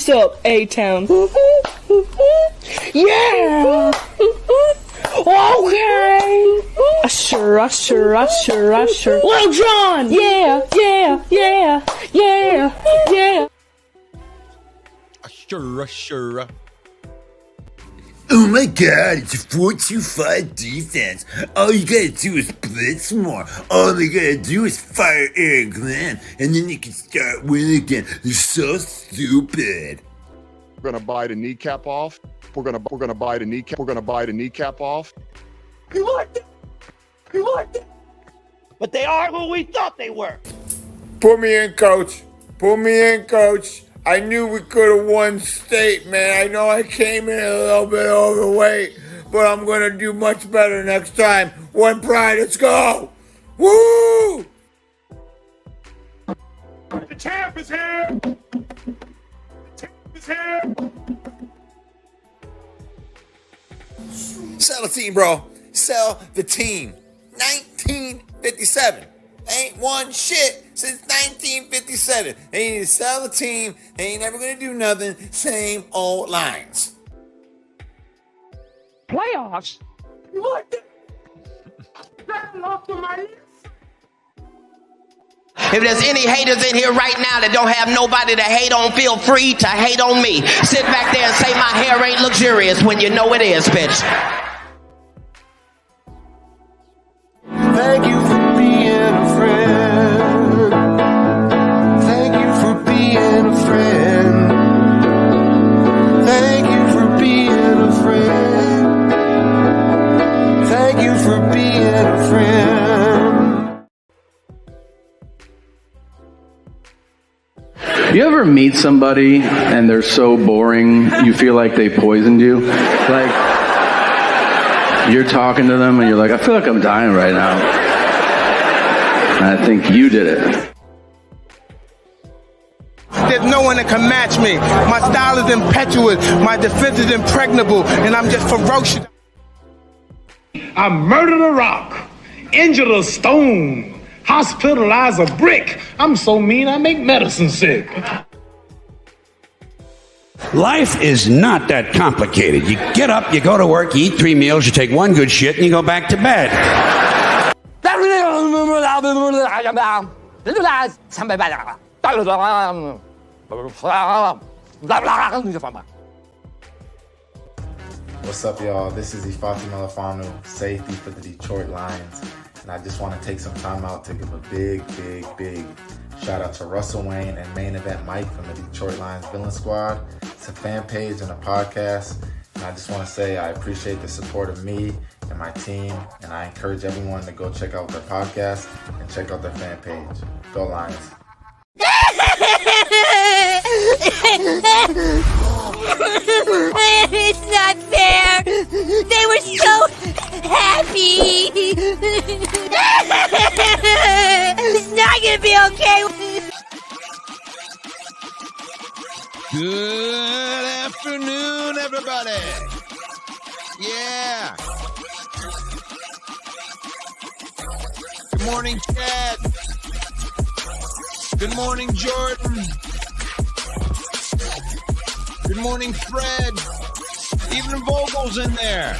What's up, A-Town? Yeah! Okay! Usher. Lil Jon! Yeah! Usher. Oh my God, it's a 4-2-5 defense. All you gotta do is blitz more. All they gotta do is fire Eric Glenn, and then you can start winning again. They're so stupid. We're gonna buy the kneecap off. We're gonna buy the kneecap. We're gonna buy the kneecap off. You like it? But they are who we thought they were. Put me in, coach. I knew we could have won state, man. I know I came in a little bit overweight, but I'm going to do much better next time. One pride, let's go. Woo! The champ is here. Sell the team, bro. Sell the team. 1957. Ain't won shit since 1957. They need to sell the team. They ain't never gonna do nothing. Same old lines. Playoffs? You like it? That's off to my list. If there's any haters in here right now that don't have nobody to hate on, feel free to hate on me. Sit back there and say my hair ain't luxurious when you know it is, bitch. Thank you for being a friend. Thank you for being a friend. Thank you for being a friend. Thank you for being a friend. You ever meet somebody and they're so boring you feel like they poisoned you? Like, you're talking to them and you're like, I feel like I'm dying right now. And I think you did it. There's no one that can match me. My style is impetuous, my defense is impregnable, and I'm just ferocious. I murdered a rock, injured a stone, hospitalized a brick. I'm so mean I make medicine sick. Life is not that complicated. You get up, you go to work, you eat 3 meals, you take one good shit, and you go back to bed. What's up, y'all? This is Ifeatu Melifonwu, safety for the Detroit Lions. And I just want to take some time out to give a big shout out to Russell Wayne and Main Event Mike from the Detroit Lions Villain Squad. It's a fan page and a podcast. And I just want to say I appreciate the support of me and my team. And I encourage everyone to go check out their podcast and check out their fan page. Go Lions. It's not fair. They were so happy. It's not gonna be okay. Good afternoon, everybody. Yeah. Good morning, Chad. Good morning, Jordan. Good morning, Fred. Even Vogel's in there.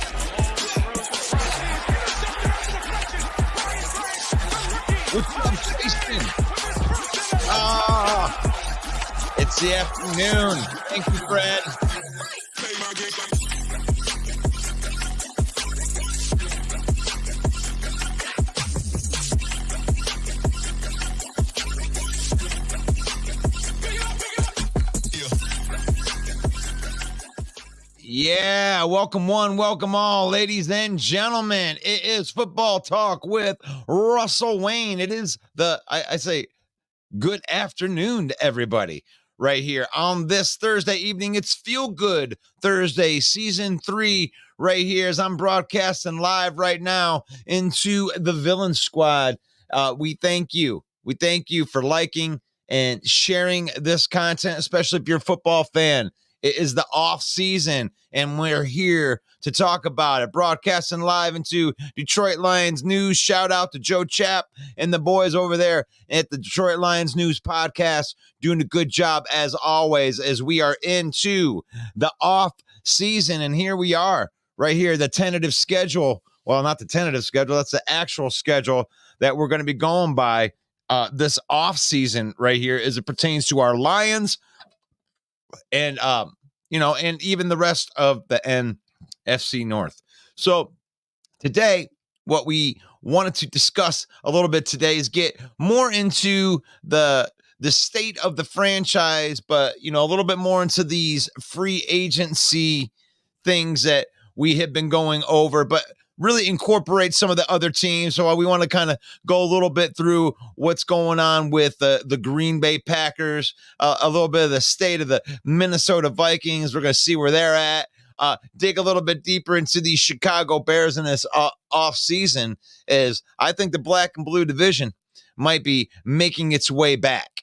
What's up, Jason? It's the afternoon. Thank you, Fred. Yeah, welcome one, welcome all, ladies and gentlemen. It is Football Talk with Russell Wayne. It is I say good afternoon to everybody right here on this Thursday evening. It's Feel Good Thursday, Season 3 right here as I'm broadcasting live right now into the Villain Squad. We thank you. We thank you for liking and sharing this content, especially if you're a football fan. It is the off season, and we're here to talk about it. Broadcasting live into Detroit Lions News. Shout out to Joe Chapp and the boys over there at the Detroit Lions News podcast, doing a good job as always as we are into the off season. And here we are, right here, the tentative schedule. Well, not the tentative schedule. That's the actual schedule that we're going to be going by this off season right here as it pertains to our Lions and, and even the rest of the NFC North. So today, what we wanted to discuss a little bit today is get more into the state of the franchise, but, a little bit more into these free agency things that we have been going over, but really incorporate some of the other teams. So we want to kind of go a little bit through what's going on with the Green Bay Packers, a little bit of the state of the Minnesota Vikings. We're going to see where they're at. Dig a little bit deeper into the Chicago Bears in this off season, as I think the black and blue division might be making its way back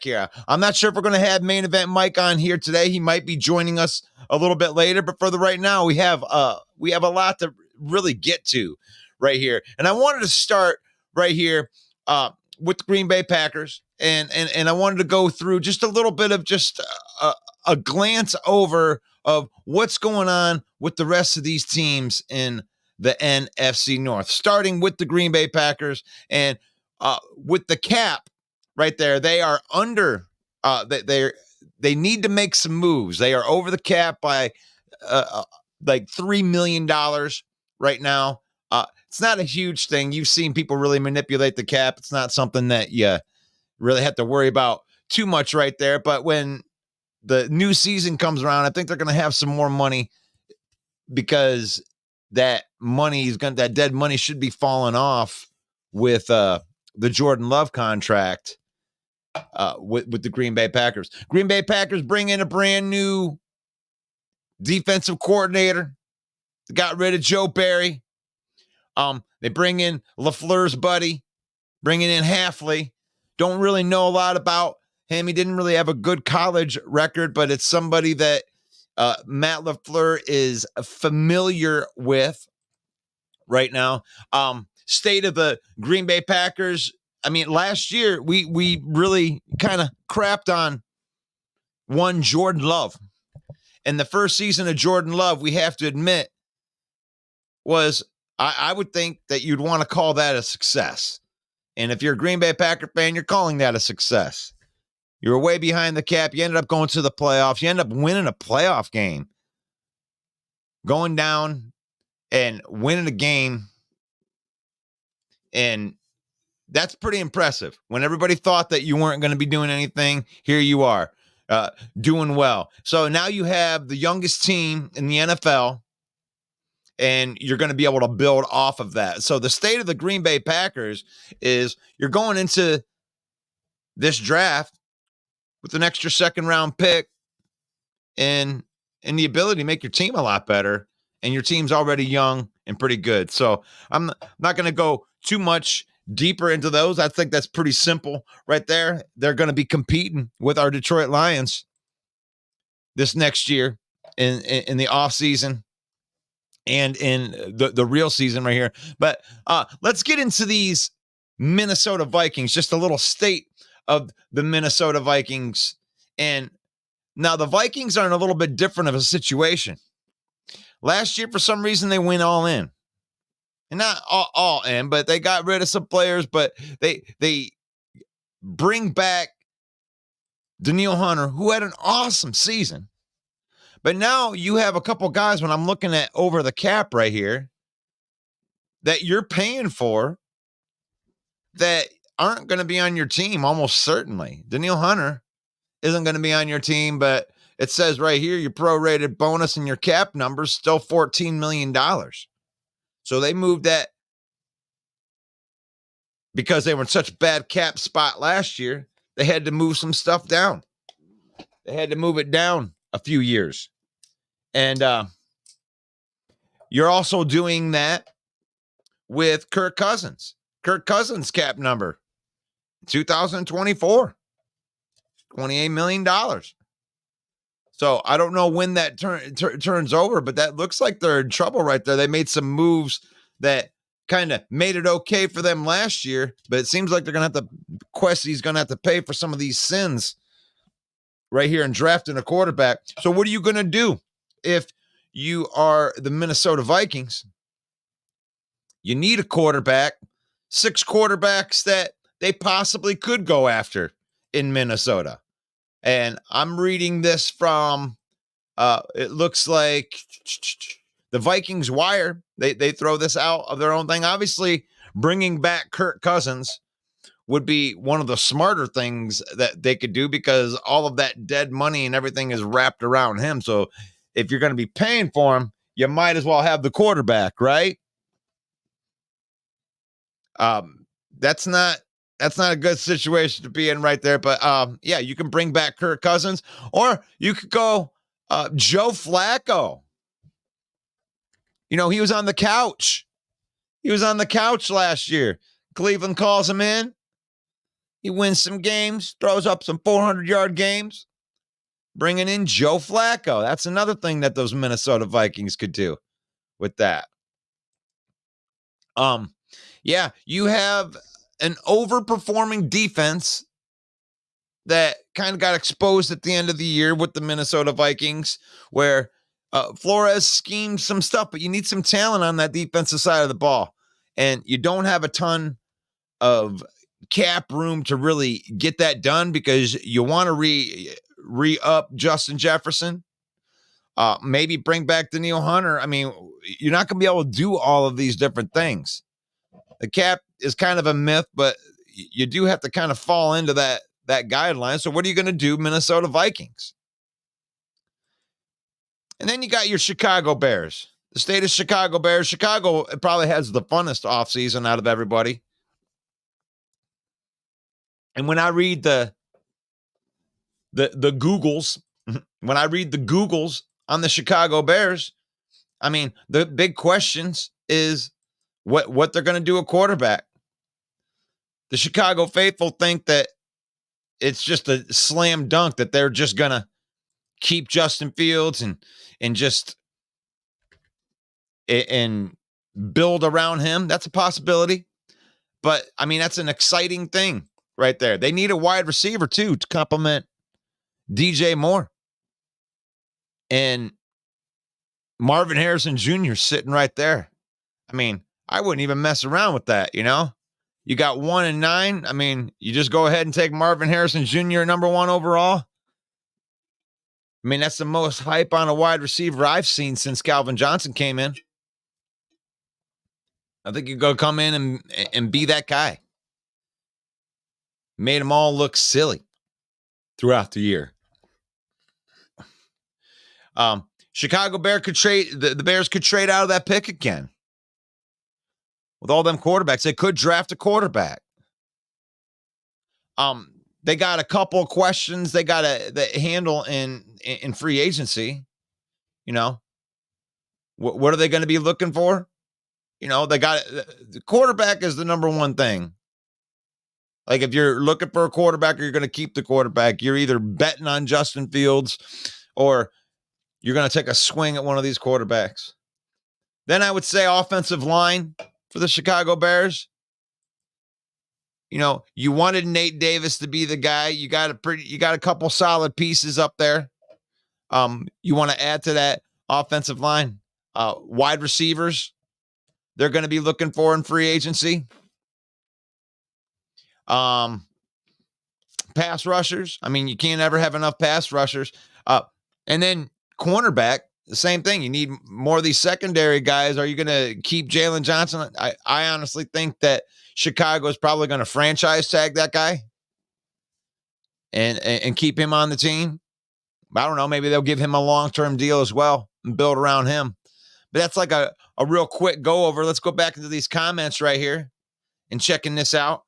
here. I'm not sure if we're going to have Main Event Mike on here today. He might be joining us a little bit later, but for the right now, we have a lot to really get to right here. And I wanted to start right here with the Green Bay Packers, and I wanted to go through just a little bit of just a glance over of what's going on with the rest of these teams in the NFC North, starting with the Green Bay Packers. And with the cap right there, they are under they need to make some moves. They are over the cap by like $3 million right now. It's not a huge thing. You've seen people really manipulate the cap. It's not something that you really have to worry about too much right there. But when the new season comes around, I think they're going to have some more money, because that dead money should be falling off with the Jordan Love contract with the Green Bay Packers. Green Bay Packers bring in a brand new defensive coordinator. They got rid of Joe Barry. They bring in LaFleur's buddy, bringing in Halfley. Don't really know a lot about him. He didn't really have a good college record, but it's somebody that Matt LaFleur is familiar with right now. State of the Green Bay Packers. I mean, last year we really kind of crapped on one Jordan Love. And the first season of Jordan Love, we have to admit, was I would think that you'd want to call that a success. And if you're a Green Bay Packer fan, you're calling that a success. You were way behind the cap. You ended up going to the playoffs. You ended up winning a playoff game. Going down and winning a game. And that's pretty impressive. When everybody thought that you weren't going to be doing anything, here you are, doing well. So now you have the youngest team in the NFL, and you're going to be able to build off of that. So the state of the Green Bay Packers is you're going into this draft with an extra second-round pick and the ability to make your team a lot better, and your team's already young and pretty good. So I'm not going to go too much deeper into those. I think that's pretty simple right there. They're going to be competing with our Detroit Lions this next year in the offseason and in the real season right here. But let's get into these Minnesota Vikings, just a little state of the Minnesota Vikings. And now the Vikings are in a little bit different of a situation. Last year, for some reason, they went all in. And not all in, but they got rid of some players, but they bring back Danielle Hunter, who had an awesome season. But now you have a couple guys, when I'm looking at over the cap right here, that you're paying for that aren't going to be on your team, almost certainly. Danielle Hunter isn't going to be on your team, but it says right here, your prorated bonus and your cap number is still $14 million. So they moved that because they were in such a bad cap spot last year. They had to move some stuff down. They had to move it down a few years. And you're also doing that with Kirk Cousins. Kirk Cousins' cap number, 2024, $28 million. So I don't know when that turns over, but that looks like they're in trouble right there. They made some moves that kind of made it okay for them last year, but it seems like they're going to have to, Questy's going to have to pay for some of these sins right here in drafting a quarterback. So what are you going to do if you are the Minnesota Vikings? You need a quarterback, 6 quarterbacks that they possibly could go after in Minnesota. And I'm reading this from, it looks like the Vikings Wire. They throw this out of their own thing. Obviously, bringing back Kirk Cousins would be one of the smarter things that they could do because all of that dead money and everything is wrapped around him. So if you're going to be paying for him, you might as well have the quarterback, right? That's not a good situation to be in right there. But yeah, you can bring back Kirk Cousins, or you could go Joe Flacco. You know, he was on the couch. He was on the couch last year. Cleveland calls him in. He wins some games, throws up some 400-yard games. Bringing in Joe Flacco. That's another thing that those Minnesota Vikings could do with that. Yeah, you have an overperforming defense that kind of got exposed at the end of the year with the Minnesota Vikings, where Flores schemed some stuff, but you need some talent on that defensive side of the ball. And you don't have a ton of cap room to really get that done because you want to re-up Justin Jefferson. Maybe bring back Danielle Hunter. I mean, you're not going to be able to do all of these different things. The cap is kind of a myth, but you do have to kind of fall into that guideline. So what are you going to do, Minnesota Vikings? And then you got your Chicago Bears. The state of Chicago Bears. Chicago probably has the funnest offseason out of everybody. And when I read the Googles, when I read the Googles on the Chicago Bears, I mean, the big questions is what they're going to do at quarterback. The Chicago faithful think that it's just a slam dunk that they're just going to keep Justin Fields and just and build around him. That's a possibility. But, I mean, that's an exciting thing right there. They need a wide receiver, too, to complement DJ Moore. And Marvin Harrison Jr. sitting right there. I mean, I wouldn't even mess around with that, you know? You got 1 and 9. I mean, you just go ahead and take Marvin Harrison Jr. number 1 overall. I mean, that's the most hype on a wide receiver I've seen since Calvin Johnson came in. I think you go come in and be that guy. Made them all look silly throughout the year. Chicago Bear could trade, the Bears could trade out of that pick again. With all them quarterbacks, they could draft a quarterback. They got a couple of questions they got to handle in free agency. You know, what are they going to be looking for? You know, they got the quarterback is the number one thing. Like if you're looking for a quarterback or you're going to keep the quarterback, you're either betting on Justin Fields or you're going to take a swing at one of these quarterbacks. Then I would say offensive line for the Chicago Bears. You know, you wanted Nate Davis to be the guy. You got a couple solid pieces up there. You want to add to that offensive line. Wide receivers, they're going to be looking for in free agency. Pass rushers. I mean, you can't ever have enough pass rushers. And then cornerback, the same thing. You need more of these secondary guys. Are you going to keep Jalen Johnson? I honestly think that Chicago is probably going to franchise tag that guy and keep him on the team. I don't know. Maybe they'll give him a long-term deal as well and build around him. But that's like a real quick go over. Let's go back into these comments right here and checking this out.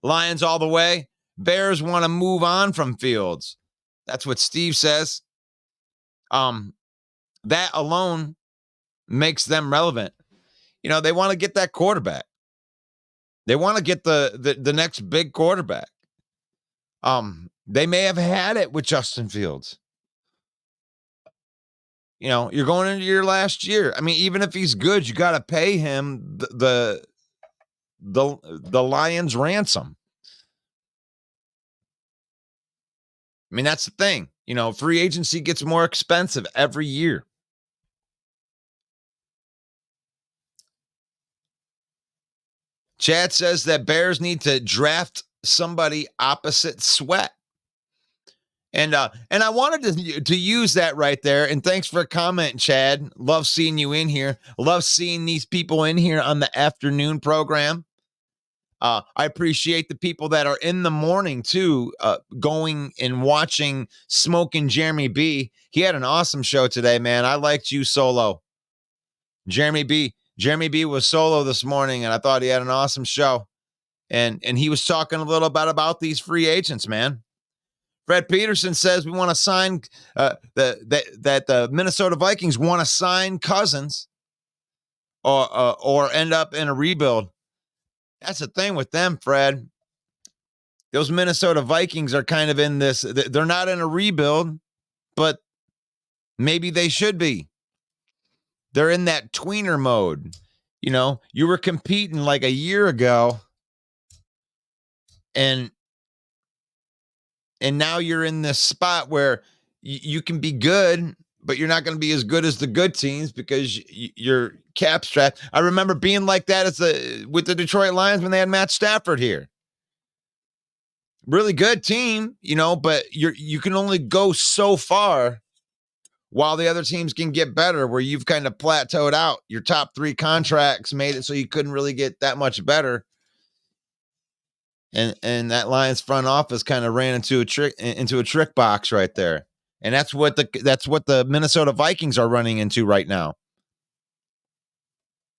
Lions all the way. Bears want to move on from Fields. That's what Steve says. That alone makes them relevant. You know, they want to get that quarterback. They want to get the next big quarterback. They may have had it with Justin Fields. You know, you're going into your last year. I mean, even if he's good, you got to pay him the Lions ransom. I mean, that's the thing. You know, free agency gets more expensive every year. Chad says that Bears need to draft somebody opposite Sweat. And I wanted to use that right there. And thanks for a comment, Chad. Love seeing you in here. Love seeing these people in here on the afternoon program. I appreciate the people that are in the morning too, going and watching Smoking Jeremy B. He had an awesome show today, man. I liked you solo. Jeremy B was solo this morning, and I thought he had an awesome show. And he was talking a little bit about these free agents, man. Fred Peterson says we want to sign that the Minnesota Vikings want to sign Cousins or end up in a rebuild. That's the thing with them, Fred. Those Minnesota Vikings are kind of in this. They're not in a rebuild, but maybe they should be. They're in that tweener mode. You know, you were competing like a year ago, and now you're in this spot where you can be good, but you're not going to be as good as the good teams because you're cap strapped. I remember being like that with the Detroit Lions when they had Matt Stafford here. Really good team, you know, but you can only go so far while the other teams can get better, where you've kind of plateaued out. Your top 3 contracts made it so you couldn't really get that much better. And that Lions front office kind of ran into a trick box right there. And that's what the Minnesota Vikings are running into right now.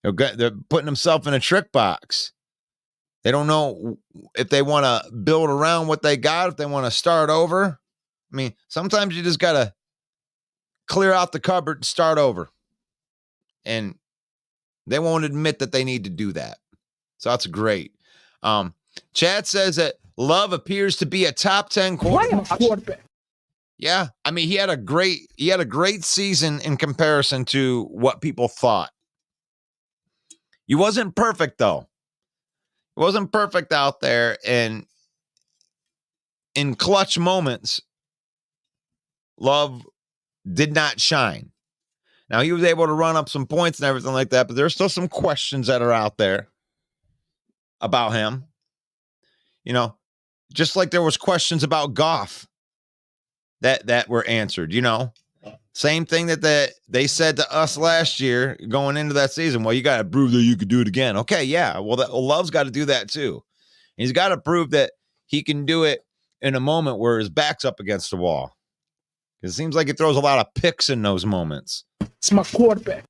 They're putting themselves in a trick box. They don't know if they want to build around what they got, if they want to start over. I mean, sometimes you just got to clear out the cupboard and start over. And they won't admit that they need to do that. So that's great. Chad says that Love appears to be a top 10 quarterback. Yeah, I mean, he had a great season in comparison to what people thought. He wasn't perfect though. He wasn't perfect out there, and in clutch moments, Love did not shine. Now, he was able to run up some points and everything like that, but there's still some questions that are out there about him. You know, just like there was questions about Goff that were answered, you know. Same thing that they said to us last year going into that season. Well, you got to prove that you could do it again. Okay, yeah. Well, Love's got to do that too. He's got to prove that he can do it in a moment where his back's up against the wall. It seems like he throws a lot of picks in those moments. It's my quarterback.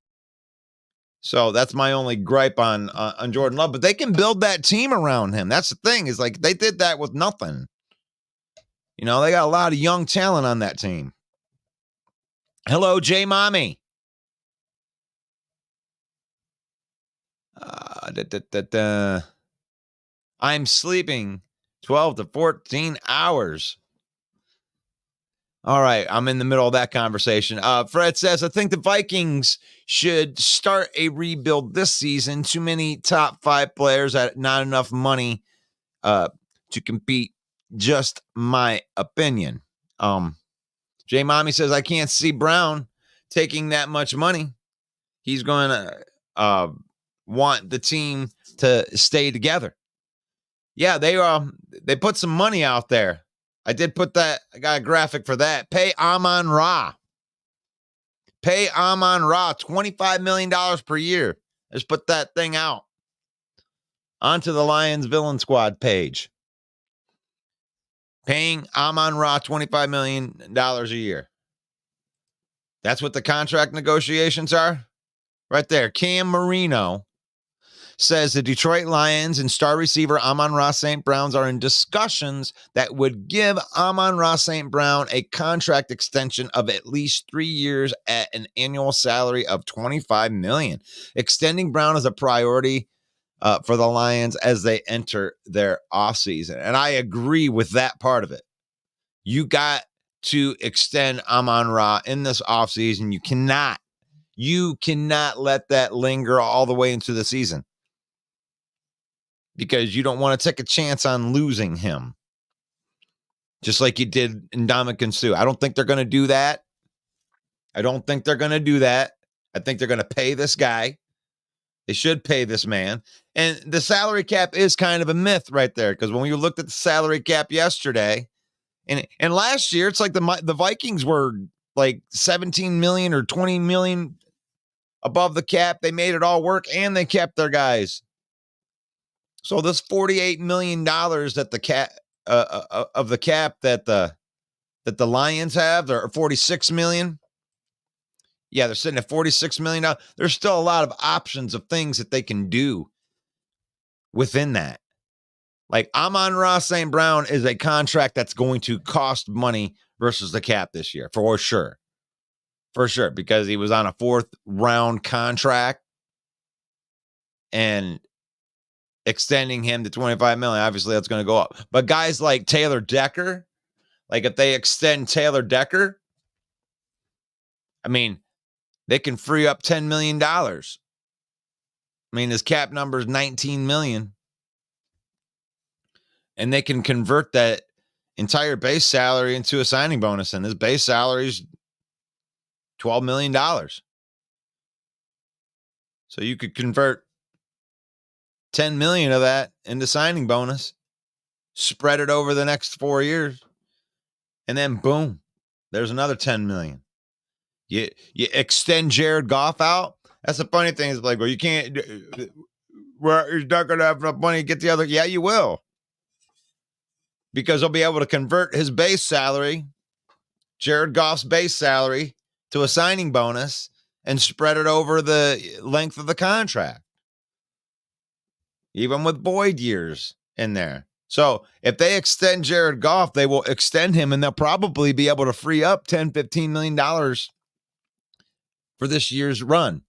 So that's my only gripe on Jordan Love. But they can build that team around him. That's the thing, is like they did that with nothing. You know, they got a lot of young talent on that team. Hello, J Mommy. I'm sleeping 12 to 14 hours. All right, I'm in the middle of that conversation. Fred says, I think the Vikings should start a rebuild this season. Too many top 5 players at not enough money to compete. Just my opinion. J Mommy says, I can't see Brown taking that much money. He's going to want the team to stay together. Yeah, they put some money out there. I did put that. I got a graphic for that. Pay Amon-Ra. Pay Amon-Ra $25 million per year. Just put that thing out onto the Lions Villain Squad page. Paying Amon-Ra $25 million a year. That's what the contract negotiations are? Right there. Cam Marino says the Detroit Lions and star receiver Amon-Ra St. Brown are in discussions that would give Amon-Ra St. Brown a contract extension of at least 3 years at an annual salary of $25 million. Extending Brown is a priority for the Lions as they enter their offseason. And I agree with that part of it. You got to extend Amon-Ra in this offseason. You cannot let that linger all the way into the season because you don't want to take a chance on losing him. Just like you did in Ndamukong Suh. I don't think they're going to do that. I think they're going to pay this guy. They should pay this man. And the salary cap is kind of a myth right there because when we looked at the salary cap yesterday, and last year, it's like the Vikings were like 17 million or 20 million above the cap. They made it all work and they kept their guys. So this $48 million that the cap of the cap that the Lions have, they're 46 million. Yeah, they're sitting at $46 million. There's still a lot of options of things that they can do within that. Like Amon-Ra St. Brown is a contract that's going to cost money versus the cap this year, for sure. For sure, because he was on a 4th round contract and extending him to $25 million, obviously that's going to go up. But guys like Taylor Decker, like if they extend Taylor Decker, I mean, they can free up $10 million. I mean, his cap number is $19 million. And they can convert that entire base salary into a signing bonus. And his base salary is $12 million. So you could convert 10 million of that into signing bonus, spread it over the next 4 years, and then boom, there's another 10 million. You extend Jared Goff out. That's the funny thing is like, well, you can't, you're not going to have enough money to get the other. Yeah, you will. Because they'll be able to convert his base salary, Jared Goff's base salary, to a signing bonus and spread it over the length of the contract. Even with Boyd years in there. So if they extend Jared Goff, they will extend him and they'll probably be able to free up $10, $15 million for this year's run.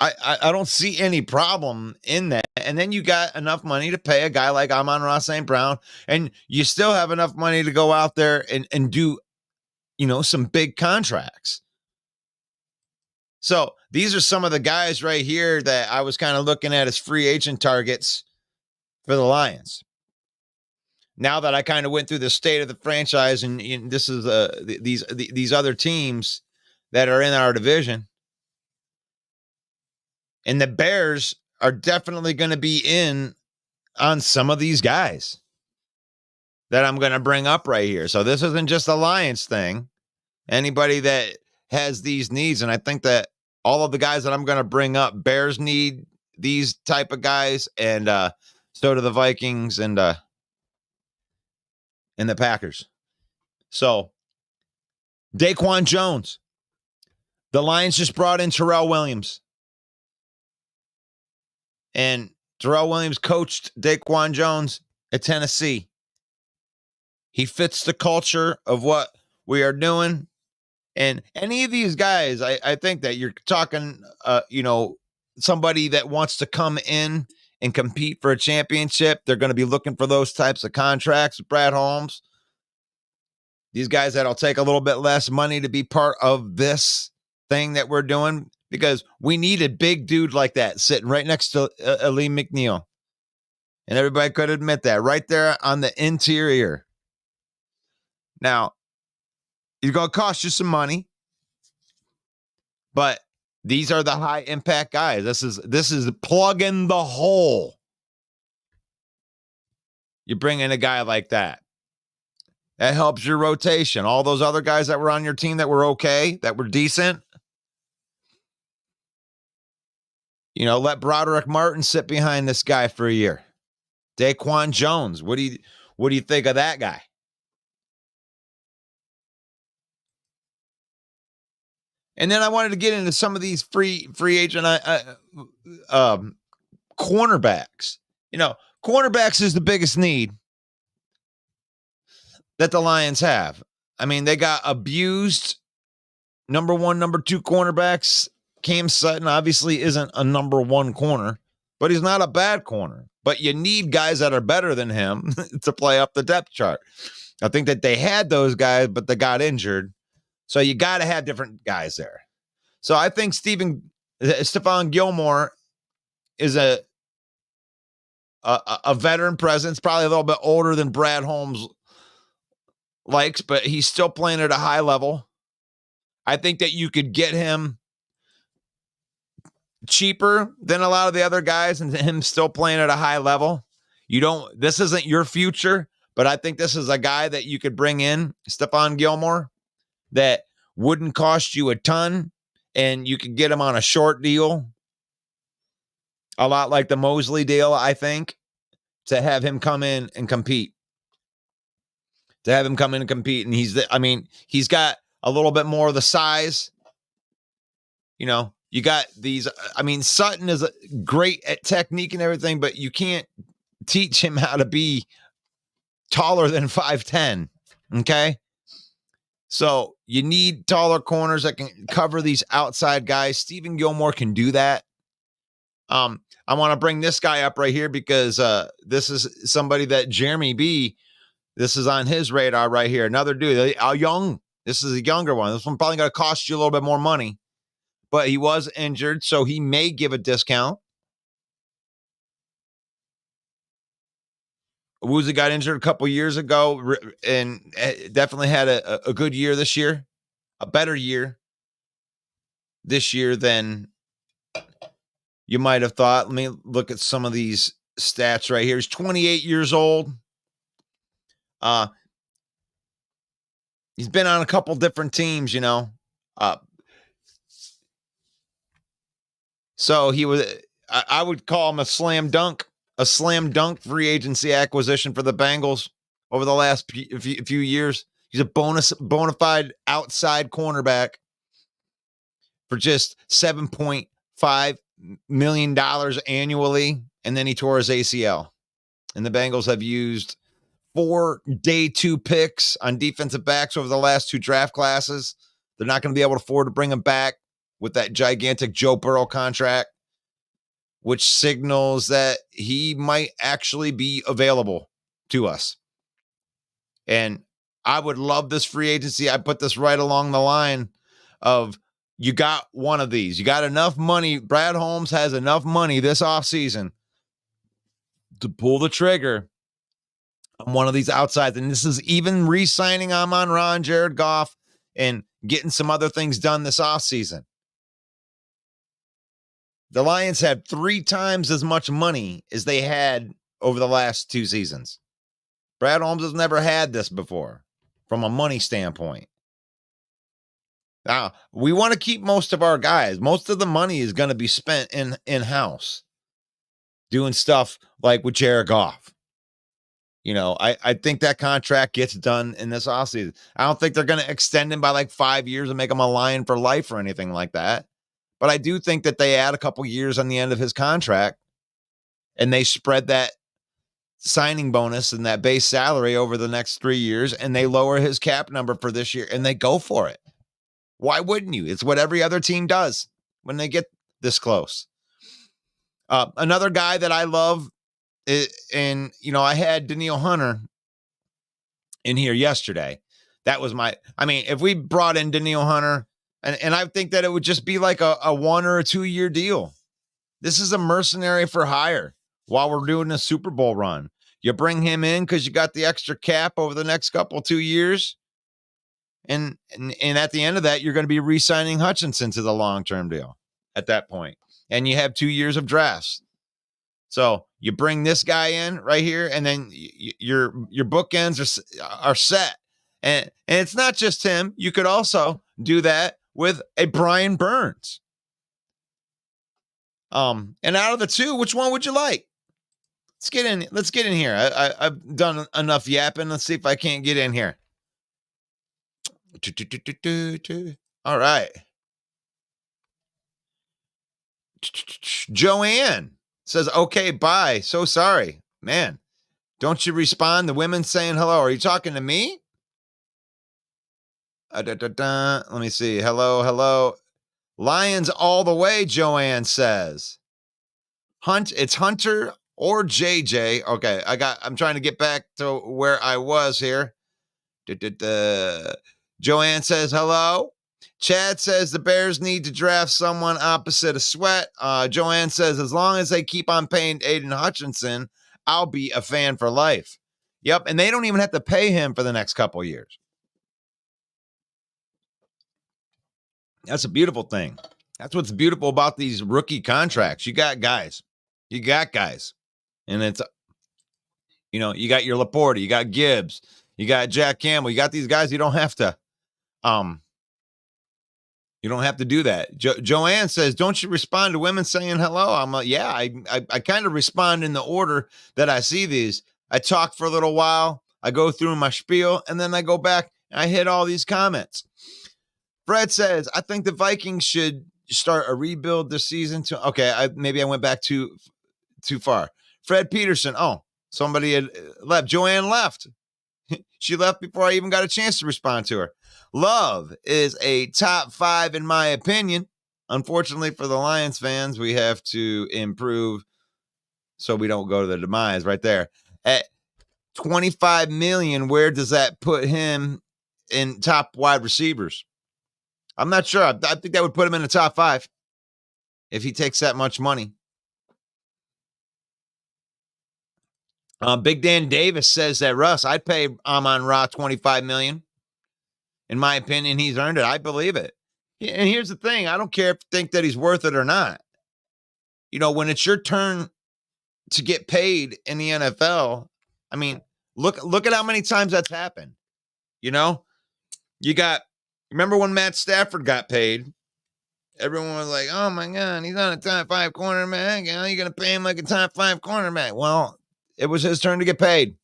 I don't see any problem in that. And then you got enough money to pay a guy like Amon-Ra St. Brown, and you still have enough money to go out there and do, some big contracts. So these are some of the guys right here that I was kind of looking at as free agent targets for the Lions. Now that I kind of went through the state of the franchise, and this is these other teams that are in our division, and the Bears are definitely going to be in on some of these guys that I'm going to bring up right here. So this isn't just a Lions thing. Anybody that has these needs, and I think that all of the guys that I'm going to bring up, Bears need these type of guys, and so do the Vikings and the Packers. So Daquan Jones, the Lions just brought in Terrell Williams. And Terrell Williams coached Daquan Jones at Tennessee. He fits the culture of what we are doing. And any of these guys, I think that you're talking, somebody that wants to come in and compete for a championship. They're going to be looking for those types of contracts. Brad Holmes. These guys that'll take a little bit less money to be part of this thing that we're doing. Because we need a big dude like that sitting right next to Ali McNeil. And everybody could admit that right there on the interior. Now, it's going to cost you some money. But these are the high impact guys. This is plugging the hole. You bring in a guy like that. That helps your rotation. All those other guys that were on your team that were okay, that were decent. Let Broderick Martin sit behind this guy for a year. Daquan Jones, what do you think of that guy? And then I wanted to get into some of these free agent cornerbacks. Cornerbacks is the biggest need that the Lions have. I mean, they got abused number 1, number 2 cornerbacks. Cam Sutton obviously isn't a number 1 corner. but he's not a bad corner. But you need guys that are better than him to play up the depth chart. I think that they had those guys, but they got injured. So you got to have different guys there. So I think Stephon Gilmore is a veteran presence, probably a little bit older than Brad Holmes likes, but he's still playing at a high level. I think that you could get him cheaper than a lot of the other guys and him still playing at a high level. This isn't your future, but I think this is a guy that you could bring in, Stephon Gilmore, that wouldn't cost you a ton, and you could get him on a short deal. A lot like the Mosley deal, I think, to have him come in and compete. And he's got a little bit more of the size. You got these. Sutton is great at technique and everything, but you can't teach him how to be taller than 5'10". Okay. So you need taller corners that can cover these outside guys. Stephon Gilmore can do that. I want to bring this guy up right here because this is somebody that Jeremy B, this is on his radar right here. Another dude, this is a younger one. This one probably going to cost you a little bit more money, but he was injured, so he may give a discount. Woozy got injured a couple years ago and definitely had a good year this year, a better year this year than you might have thought. Let me look at some of these stats right here. He's 28 years old. He's been on a couple different teams, So he was, I would call him a slam dunk free agency acquisition for the Bengals over the last few years. He's a bona fide outside cornerback for just $7.5 million annually. And then he tore his ACL. And the Bengals have used 4 day 2 picks on defensive backs over the last 2 draft classes. They're not going to be able to afford to bring him back with that gigantic Joe Burrow contract, which signals that he might actually be available to us. And I would love this free agency. I put this right along the line of you got one of these. You got enough money. Brad Holmes has enough money this offseason to pull the trigger on one of these outsides. And this is even re-signing Amon-Ra and Jared Goff and getting some other things done this offseason. The Lions had 3 times as much money as they had over the last 2 seasons. Brad Holmes has never had this before from a money standpoint. Now, we want to keep most of our guys. Most of the money is going to be spent in-house doing stuff like with Jared Goff. I think that contract gets done in this offseason. I don't think they're going to extend him by like 5 years and make him a Lion for life or anything like that. But I do think that they add a couple years on the end of his contract and they spread that signing bonus and that base salary over the next 3 years, and they lower his cap number for this year and they go for it. Why wouldn't you? It's what every other team does when they get this close. Another guy that I love and I had Danielle Hunter in here yesterday. That was if we brought in Danielle Hunter, and I think that it would just be like a 1 or a 2 year deal. This is a mercenary for hire while we're doing a Super Bowl run. You bring him in because you got the extra cap over the next 2 years. And at the end of that, you're going to be re-signing Hutchinson to the long-term deal at that point. And you have 2 years of drafts. So you bring this guy in right here, and then your bookends are set. And it's not just him. You could also do that with a Brian Burns. And out of the 2, which one would you like? Let's get in here. I've done enough yapping. Let's see if I can't get in here. All right. Joanne says, okay, bye. So sorry. Man, don't you respond? The women saying hello. Are you talking to me? Let me see. Hello. Lions all the way, Joanne says. It's Hunter or JJ. Okay, I'm trying to get back to where I was here. Joanne says hello. Chad says the Bears need to draft someone opposite of Sweat. Joanne says as long as they keep on paying Aiden Hutchinson, I'll be a fan for life. Yep, and they don't even have to pay him for the next couple years. That's a beautiful thing. That's what's beautiful about these rookie contracts. You got guys. And it's, you got your Laporta, you got Gibbs, you got Jack Campbell, you got these guys. You don't have to do that. Joanne says, don't you respond to women saying hello? I'm like, yeah, I kind of respond in the order that I see these. I talk for a little while, I go through my spiel, and then I go back and I hit all these comments. Fred says, I think the Vikings should start a rebuild this season. Maybe I went back too far. Fred Peterson. Oh, somebody had left. Joanne left. She left before I even got a chance to respond to her. Love is a top 5 in my opinion. Unfortunately for the Lions fans, we have to improve so we don't go to the demise right there. At $25 million, where does that put him in top wide receivers? I'm not sure. I think that would put him in the top 5 if he takes that much money. Big Dan Davis says that, Russ, I'd pay Amon-Ra $25 million. In my opinion, he's earned it. I believe it. And here's the thing. I don't care if you think that he's worth it or not. When it's your turn to get paid in the NFL, I mean, look at how many times that's happened. Remember when Matt Stafford got paid? Everyone was like, oh my God, he's not a top 5 cornerback. You're going to pay him like a top 5 cornerback. Well, it was his turn to get paid.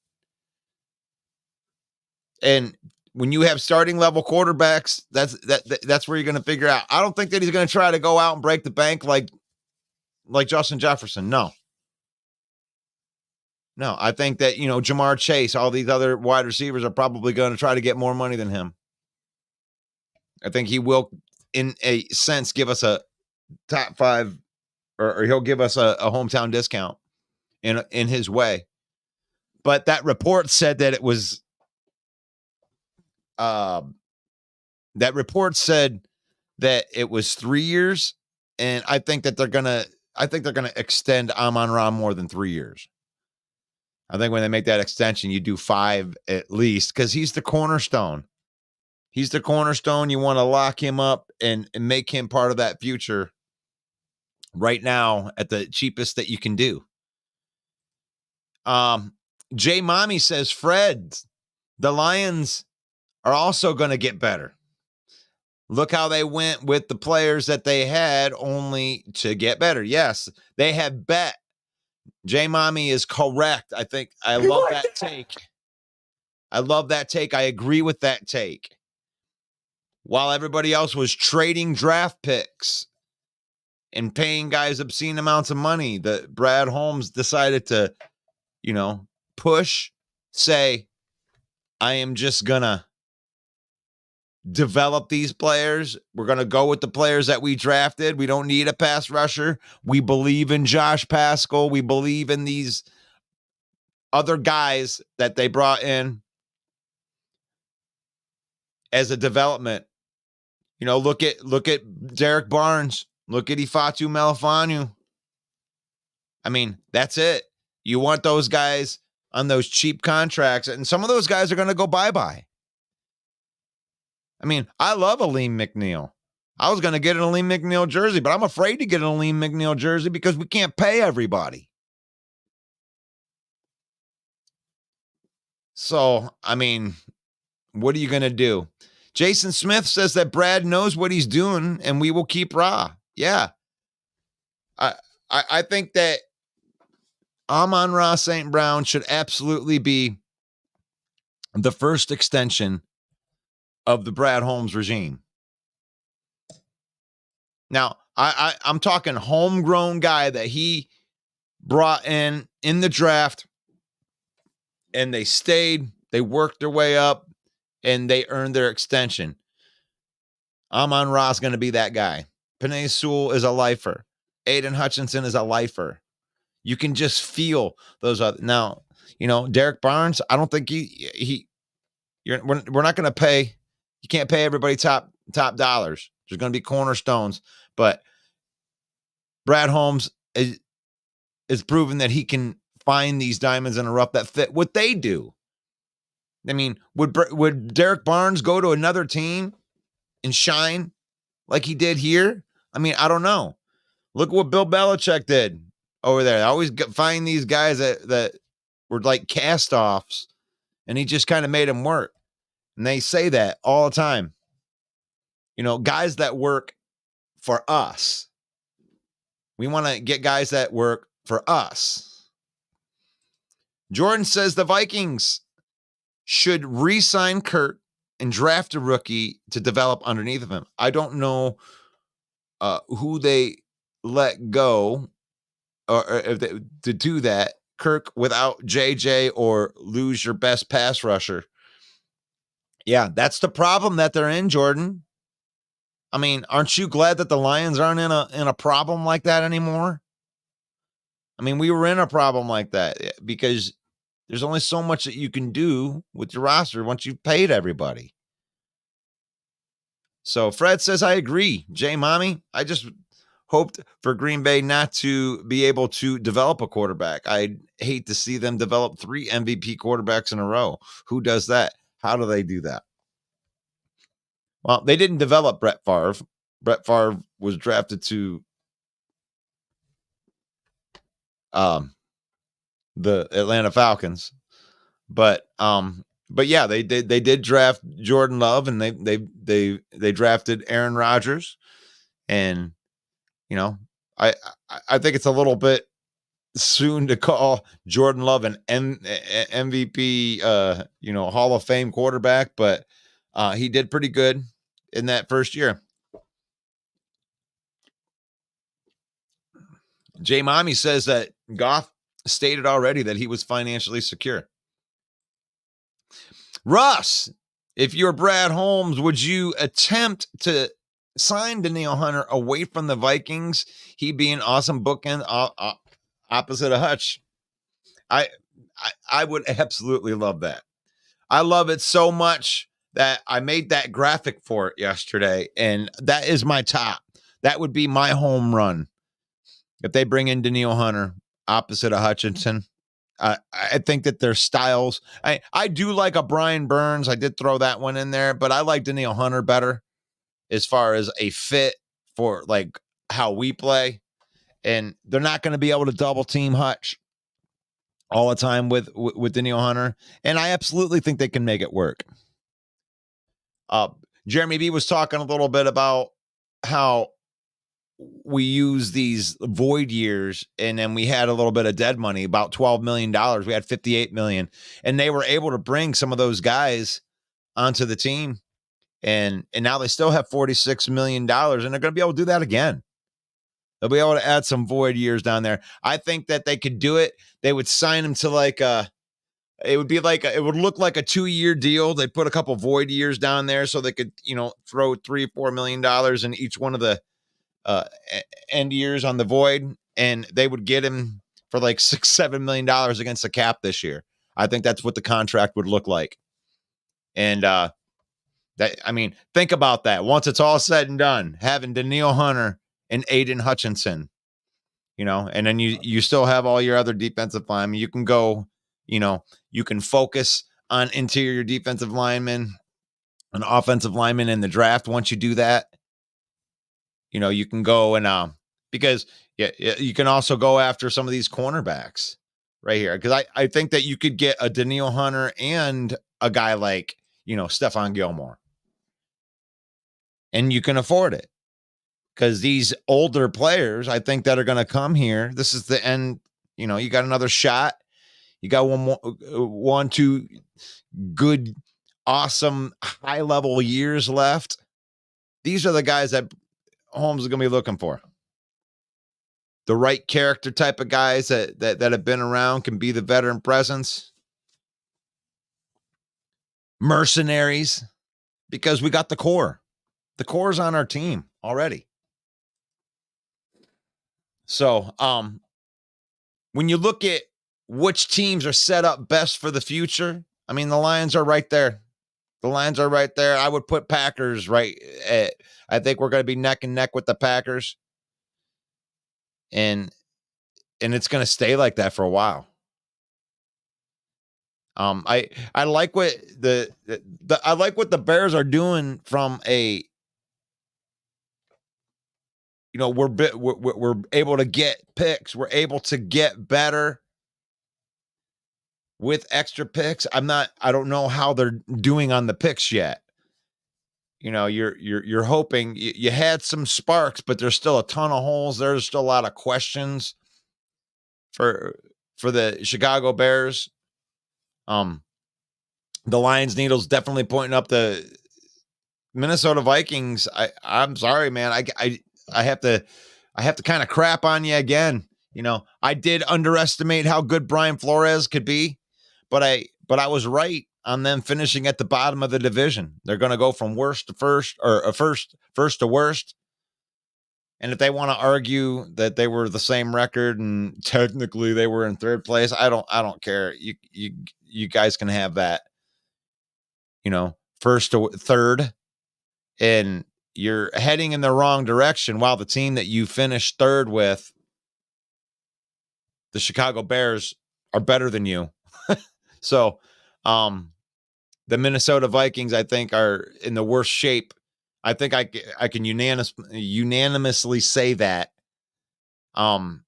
And when you have starting level quarterbacks, that's where you're going to figure out. I don't think that he's going to try to go out and break the bank like Justin Jefferson. No, I think that, Jamar Chase, all these other wide receivers are probably going to try to get more money than him. I think he will, in a sense, give us a top 5, or he'll give us a hometown discount in his way. But that report said that it was, that report said that it was 3 years, and I think that they're gonna extend Amon-Ra more than 3 years. I think when they make that extension, you do 5 at least, because he's the cornerstone. He's the cornerstone. You want to lock him up and make him part of that future right now at the cheapest that you can do. Jay Mommy says, Fred, the Lions are also going to get better. Look how they went with the players that they had only to get better. Yes, they have bet. Jay Mommy is correct. I love that take. I love that take. I agree with that take. While everybody else was trading draft picks and paying guys obscene amounts of money, that Brad Holmes decided to, say, I am just going to develop these players. We're going to go with the players that we drafted. We don't need a pass rusher. We believe in Josh Pascal. We believe in these other guys that they brought in as a development. Look at Derek Barnes. Look at Ifeatu Melifonwu. I mean, that's it. You want those guys on those cheap contracts, and some of those guys are going to go bye-bye. I mean, I love Aleem McNeil. I was going to get an Aleem McNeil jersey, but I'm afraid to get an Aleem McNeil jersey because we can't pay everybody. So, I mean, what are you going to do? Jason Smith says that Brad knows what he's doing and we will keep Ra. Yeah. I think that Amon-Ra St. Brown should absolutely be the first extension of the Brad Holmes regime. Now, I'm talking homegrown guy that he brought in the draft, and they stayed, they worked their way up, and they earned their extension. Amon-Ra is going to be that guy. Penei Sewell is a lifer. Aiden Hutchinson is a lifer. You can just feel those other. Now, Derek Barnes, I don't think we're not going to pay. You can't pay everybody top dollars. There's going to be cornerstones, but Brad Holmes is proven that he can find these diamonds in the rough that fit what they do. I mean, would Derek Barnes go to another team and shine like he did here? I mean, I don't know. Look at what Bill Belichick did over there. I always find these guys that were like cast-offs, and he just kind of made them work. And they say that all the time. Guys that work for us. We want to get guys that work for us. Jordan says the Vikings should re-sign Kirk and draft a rookie to develop underneath of him. I don't know who they let go or if they, to do that. Kirk without JJ or lose your best pass rusher. Yeah, that's the problem that they're in, Jordan. I mean, aren't you glad that the Lions aren't in a problem like that anymore? I mean, we were in a problem like that because there's only so much that you can do with your roster once you've paid everybody. So Fred says, I agree. Jay Mommy, I just hoped for Green Bay not to be able to develop a quarterback. I'd hate to see them develop 3 MVP quarterbacks in a row. Who does that? How do they do that? Well, they didn't develop Brett Favre. Brett Favre was drafted to the Atlanta Falcons. But yeah, they did draft Jordan Love, and they drafted Aaron Rodgers, and I think it's a little bit soon to call Jordan Love an MVP, Hall of Fame quarterback, but he did pretty good in that first year. Jay Mommy says that Goff stated already that he was financially secure. Russ, if you're Brad Holmes, would you attempt to sign Danielle Hunter away from the Vikings? He'd be an awesome bookend opposite of Hutch. I would absolutely love that. I love it so much that I made that graphic for it yesterday, and that is my top. That would be my home run. If they bring in Danielle Hunter opposite of Hutchinson, I think that their styles, I do like a Brian Burns. I did throw that one in there, but I like Danielle Hunter better as far as a fit for like how we play. And they're not going to be able to double team Hutch all the time with Danielle Hunter. And I absolutely think they can make it work. Jeremy B was talking a little bit about how we use these void years, and then we had a little bit of dead money, about $12 million. We had $58 million, and they were able to bring some of those guys onto the team. And now they still have $46 million, and they're going to be able to do that again. They'll be able to add some void years down there. I think that they could do it. They would sign them to it would look like a 2-year deal. They'd put a couple void years down there so they could, throw $3-4 million in each one of the end years on the void, and they would get him for like $6-7 million against the cap this year. I think that's what the contract would look like. And think about that. Once it's all said and done, having Danielle Hunter and Aiden Hutchinson, and then you still have all your other defensive linemen. You can go, you can focus on interior defensive linemen, an offensive lineman in the draft. Once you do that, you can go and because you can also go after some of these cornerbacks right here. Because I think that you could get a Danielle Hunter and a guy like, Stephon Gilmore. And you can afford it. Because these older players, I think, that are going to come here, this is the end. You got another shot. You got one, 2 good, awesome, high-level years left. These are the guys that Holmes is going to be looking for. The right character type of guys that have been around, can be the veteran presence. Mercenaries, because we got the core. The core's on our team already. So, when you look at which teams are set up best for the future, I mean, the Lions are right there. The Lions are right there. I would put Packers right at, I think we're going to be neck and neck with the Packers. And it's going to stay like that for a while. I like what I like what the Bears are doing from a, you know, we're able to get picks. We're able to get better with extra picks. I don't know how they're doing on the picks yet. You know, you're hoping you had some sparks, but there's still a ton of holes. There's still a lot of questions for the Chicago Bears. The Lions needle's definitely pointing up. The Minnesota Vikings, I'm sorry, man. I have to kind of crap on you again. You know, I did underestimate how good Brian Flores could be, but I was right on them finishing at the bottom of the division. They're going to go from worst to first, or first to worst. And if they want to argue that they were the same record and technically they were in third place, I don't care. You guys can have that. You know, first to third, and you're heading in the wrong direction, while the team that you finished third with, the Chicago Bears, are better than you. So, the Minnesota Vikings, I think, are in the worst shape. I think I can unanimously say that. And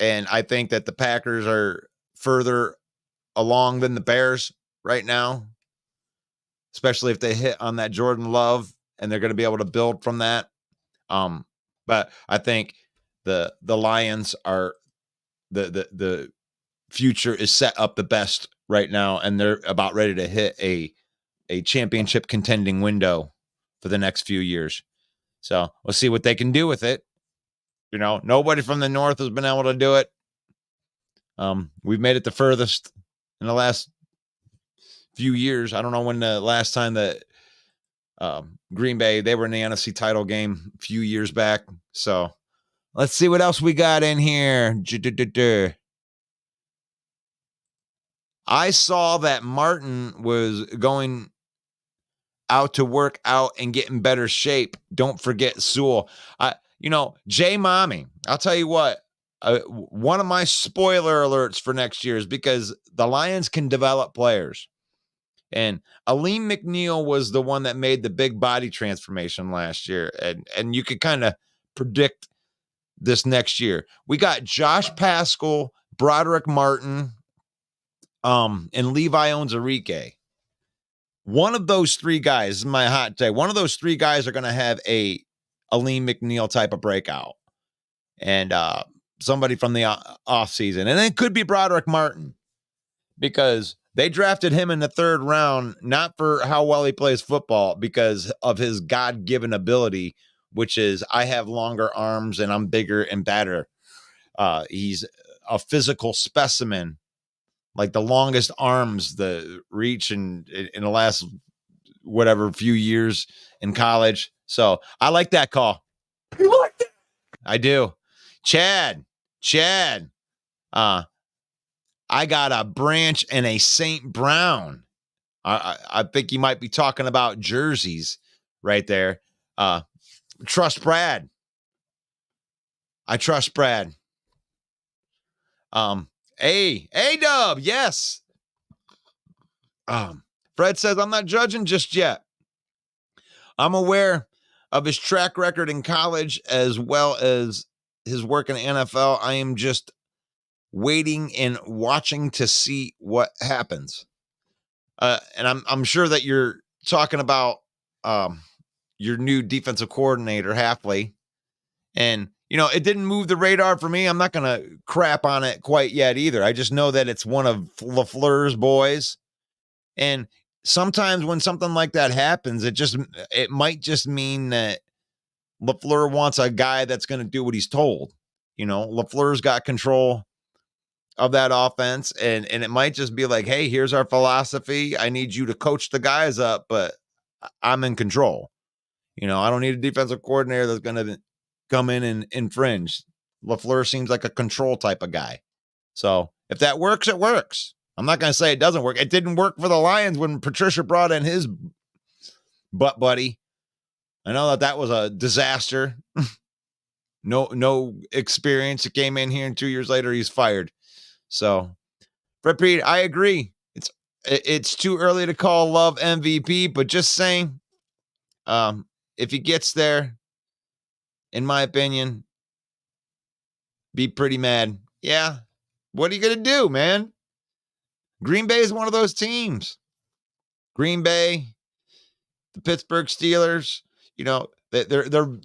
I think that the Packers are further along than the Bears right now, especially if they hit on that Jordan Love, and they're going to be able to build from that. But I think the Lions are the future is set up the best right now, and they're about ready to hit a championship contending window for the next few years. So we'll see what they can do with it. You know, nobody from the North has been able to do it. We've made it the furthest in the last few years. I don't know when the last time that Green Bay, they were in the NFC title game a few years back. So let's see what else we got in here. I saw that Martin was going out to work out and get in better shape. Don't forget Sewell. Jay Mommy, I'll tell you what, one of my spoiler alerts for next year is because the Lions can develop players. And Aleem McNeil was the one that made the big body transformation last year. And you could kind of predict this next year. We got Josh Paschal, Broderick Martin, and Levi Onwuzurike. One of those three guys, is my hot take, one of those three guys are going to have a Aleem McNeil type of breakout. And somebody from the offseason. And it could be Broderick Martin, because they drafted him in the third round, not for how well he plays football, because of his God-given ability, which is I have longer arms and I'm bigger and better. He's a physical specimen, like the longest arms, the reach in the last few years in college. So I like that call. You like that? I do. Chad. I got a Branch and a St. Brown. I think you might be talking about jerseys right there. Trust Brad. I trust Brad. A-Dub, yes. Fred says, I'm not judging just yet. I'm aware of his track record in college as well as his work in the NFL. I am just waiting and watching to see what happens. And I'm sure that you're talking about your new defensive coordinator, Halfley. And, it didn't move the radar for me. I'm not going to crap on it quite yet either. I just know that it's one of LaFleur's boys. And sometimes when something like that happens, it might just mean that LaFleur wants a guy that's going to do what he's told. LaFleur's got control of that offense, and it might just be like, hey, here's our philosophy. I need you to coach the guys up, but I'm in control. I don't need a defensive coordinator that's going to come in and infringe. LaFleur seems like a control type of guy. So if that works, it works. I'm not going to say it doesn't work. It didn't work for the Lions when Patricia brought in his butt buddy. I know that was a disaster. No experience. He came in here and 2 years later he's fired. So, Fred Pete, I agree. It's too early to call Love MVP, but just saying, if he gets there, in my opinion, be pretty mad. Yeah. What are you going to do, man? Green Bay is one of those teams. Green Bay, the Pittsburgh Steelers, they're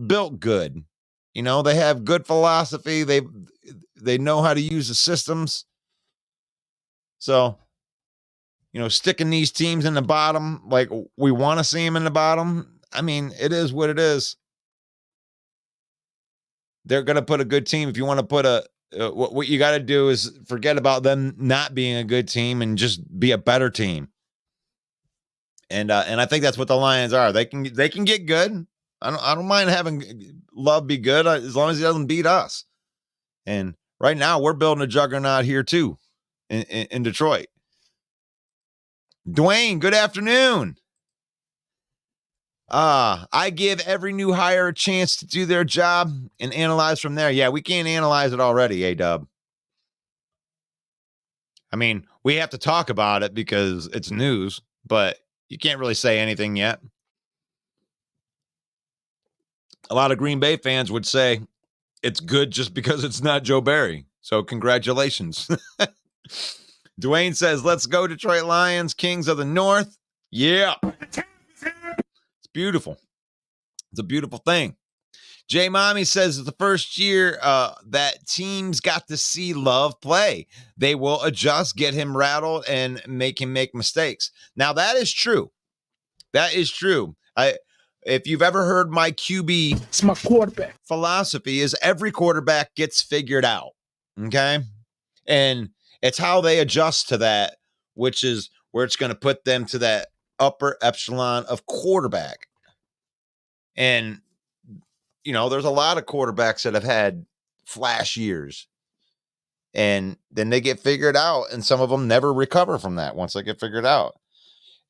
built good. They have good philosophy. They know how to use the systems. So, sticking these teams in the bottom, like we want to see them in the bottom. I mean, it is what it is. They're going to put a good team. If you want to put what you got to do is forget about them not being a good team and just be a better team. And I think that's what the Lions are. They can get good. I don't mind having Love be good as long as he doesn't beat us. And right now we're building a juggernaut here too in Detroit. Dwayne, good afternoon. I give every new hire a chance to do their job and analyze from there. Yeah, we can't analyze it already, A-Dub. I mean, we have to talk about it because it's news, but you can't really say anything yet. A lot of Green Bay fans would say it's good just because it's not Joe Barry. So congratulations. Dwayne says, let's go Detroit Lions, Kings of the North. Yeah. It's beautiful. It's a beautiful thing. J Mommy says it's the first year that teams got to see Love play. They will adjust, get him rattled, and make him make mistakes. Now, that is true. That is true. If you've ever heard my QB, It's my quarterback. philosophy is every quarterback gets figured out. Okay. And it's how they adjust to that, which is where it's going to put them to that upper echelon of quarterback. And, there's a lot of quarterbacks that have had flash years and then they get figured out, and some of them never recover from that once they get figured out.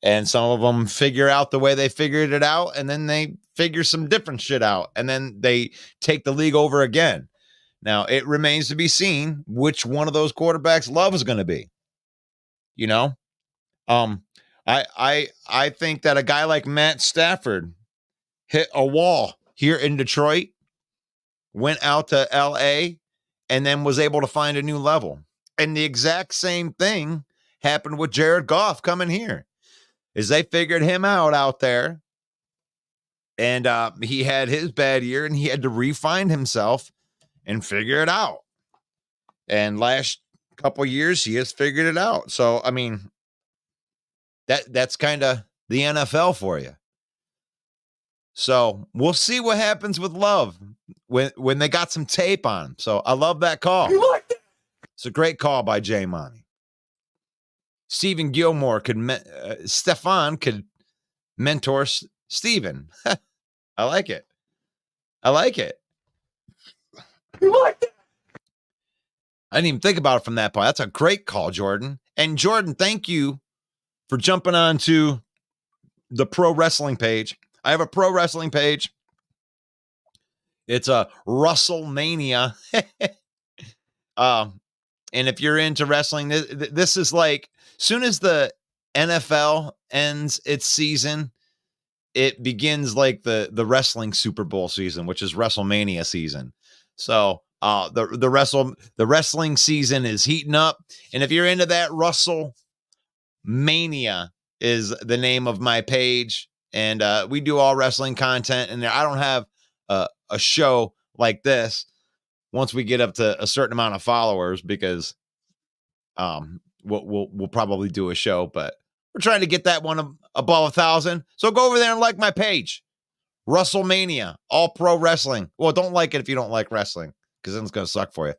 And some of them figure out the way they figured it out, and then they figure some different shit out, and then they take the league over again. Now, it remains to be seen which one of those quarterbacks Love is going to be. I think that a guy like Matt Stafford hit a wall here in Detroit, went out to LA, and then was able to find a new level. And the exact same thing happened with Jared Goff coming here. Is they figured him out there, and he had his bad year, and he had to refine himself and figure it out. And last couple years, he has figured it out. So, I mean, that's kind of the NFL for you. So we'll see what happens with Love when they got some tape on him. So I love that call. It's a great call by J Money. Stephen Gilmore Stefan could mentor Stephen. I like it. I didn't even think about it from that point. That's a great call, Jordan. And Jordan, thank you for jumping on to the pro wrestling page. I have a pro wrestling page. It's a WrestleMania. And if you're into wrestling, this is like, soon as the NFL ends its season, it begins like the wrestling Super Bowl season, which is WrestleMania season. So the wrestling season is heating up. And if you're into that, WrestleMania is the name of my page. And we do all wrestling content in there. I don't have a show like this once we get up to a certain amount of followers, because we'll probably do a show, but we're trying to get that one above 1,000. So go over there and like my page. WrestleMania, all pro wrestling. Well, don't like it if you don't like wrestling, because then it's going to suck for you.